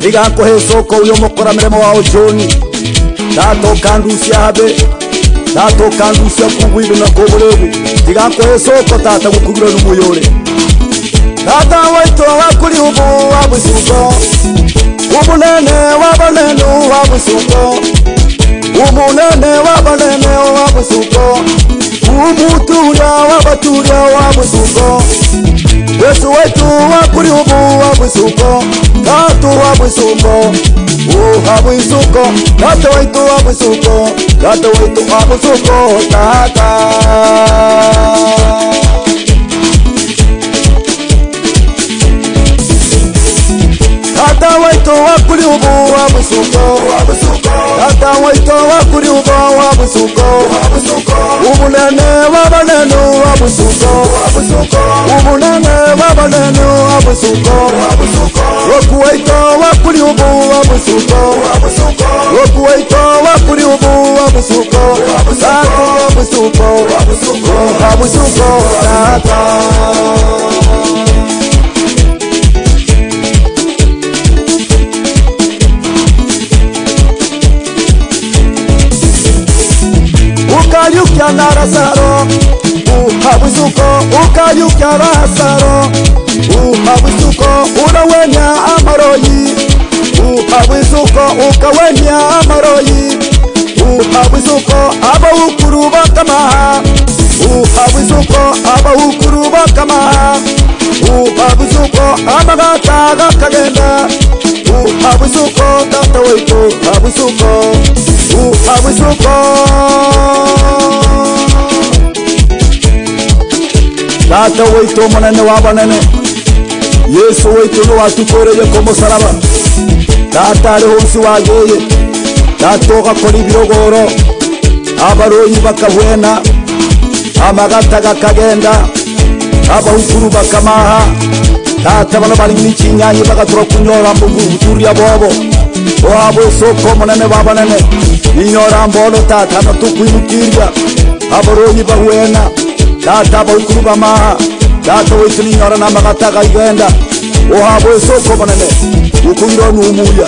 Iga kohe soko uyo mokora meremo wa ojoni Tato kandusia habe Tato kandusia kubuidu na kobulebu Iga kohe soko tata kukugiro numuyore Tata waito wakuli ubu wabusuko Umunene wabanenu wabusuko Umunene wabanene wabusuko Umuturia wabaturia wabusuko Yesu wetu wakuli ubu wabusuko Tatu wabusuko Wabusuko Tata wetu wabusuko Tata wetu wabusuko Tata Tata wetu wakuli ubu wabusuko Tata wetu wakuli ubu wabusuko Umunene wabanenu wabusuko Umunene wabanenu wabusuko Wokuweito wakuli ubu wabusuko Wokuweito wakuli ubu wabusuko Tatu wabusuko Wabusuko Tata Ukayukia na rasaro Uhabusuko Ukayukia rasaro Uhabusuko Unawenya amaroyi Uhabusuko Ukawenya amaroyi Uhabusuko Aba ukuru bakamaha Uhabusuko Aba ukuru bakamaha Uhabusuko Amagata gakagenda Uhabusuko Tata weito Uhabusuko Uhabusuko Tata weito munene wabanene Yesu weito no watukoreye ko musaraba Tata ari honsi wageye Tatoka kora ibirogoro Abaroyi bakahwena Amagata gakagenda Abahukuru bakamaha Tata bana bari n'ikinyanyi bagatura kunyora mbugu buturiya bobo Wabo soko munene wabanene Inyora mbono tata no tukwimukirya Abaroyi bahwena Tata bahukuru bamaha Tata wetu ninyora n'amagata gagenda Wabo soko munene ukubiro n'umuya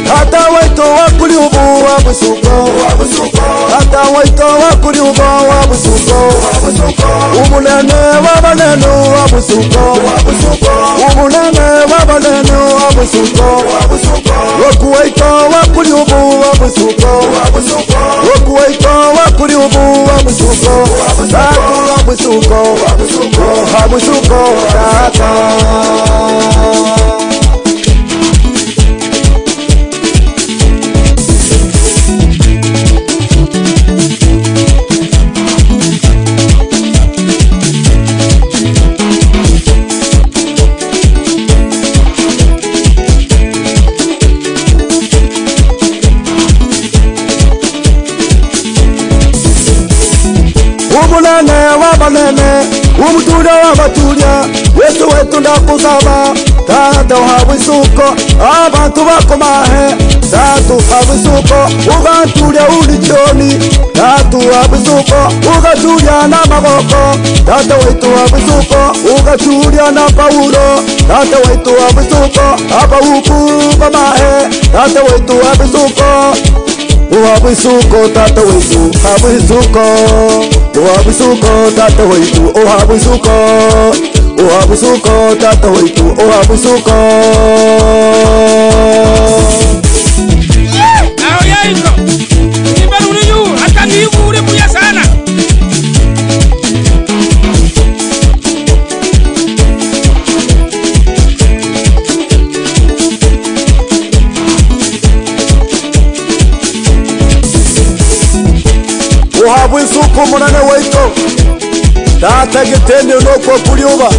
Tata wetu wakuli ubu wabusuko Tata wetu wakuli ubu wabusuko Umunene wabanenu wabusuko Umunene wabanenu wabusuko Wokuweito wakuli ubu wabusuko Wokuweito wakuli ubu wabusuko Tatu wabusuko Wabusuko Tata Umunene wabanene Umuturia wabaturia Yesu wetu ndakusaba Tata uhabusuko Abantu bakomahe Tatu uhabusuko Ugaturia ulichoni Tatu uhabusuko Ugaturia na maboko Tata wetu uhabusuko Ugaturia na paulo Tata wetu uhabusuko Abahukuru bamahe Tata wetu uhabusuko Uhabusuko Tata wetu Uhabusuko Uhabusuko Tata wetu Uhabusuko Uhabusuko Tata wetu Uhabusuko Ao yaiko Nibaruri yu hata niibure muya sana Uhabusuko munene weito Tata gitende noko kuliuba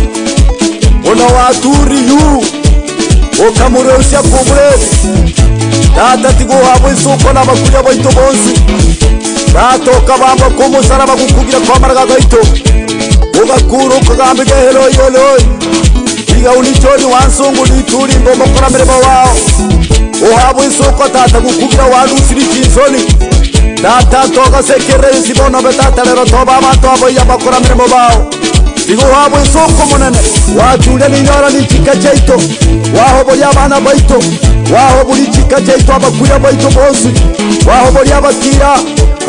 Una waturi yu Ukamurusha kubulebu Tata tigo uhabusuko n'abakuria baito bonsi Tata ukabamba kumusaraba kukugira kwa maraga gaito Ugakuru ukagambige heloi heloi Iga ulichoni wansungu lituri mbomo kora mereba wao Uhabusuko tata kukugira walusiri chinsoni Tata toka sekere sibono betata lero toba mato aboya bakora mirimo bao Digo wabo isoko munene wajule ninyora nichika jaito waho boli abana baito waho boli chika jaito abakuya baito bonsi waho boli abakira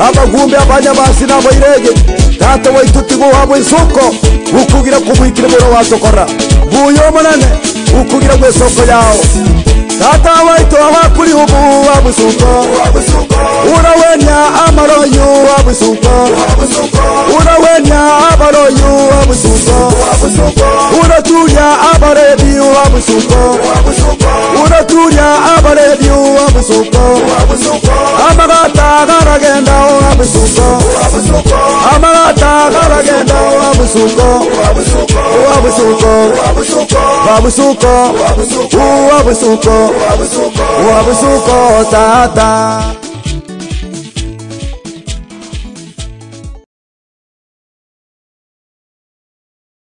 abagumbe abanya basi na bayirege tata waito tigo wabo isoko ukugira kubwikira boro watokora buyo munene ukugira gwesoko yao tata waito abakuri hubu wabusuko urawenya amaroyo wabusuko urawenya amaroyo wabusuko uraturia abaredi wabusuko uraturia abaredi wabusuko amagata garagenda wabusuko amagata garagenda wabusuko wabusuko wabusuko wabusuko tata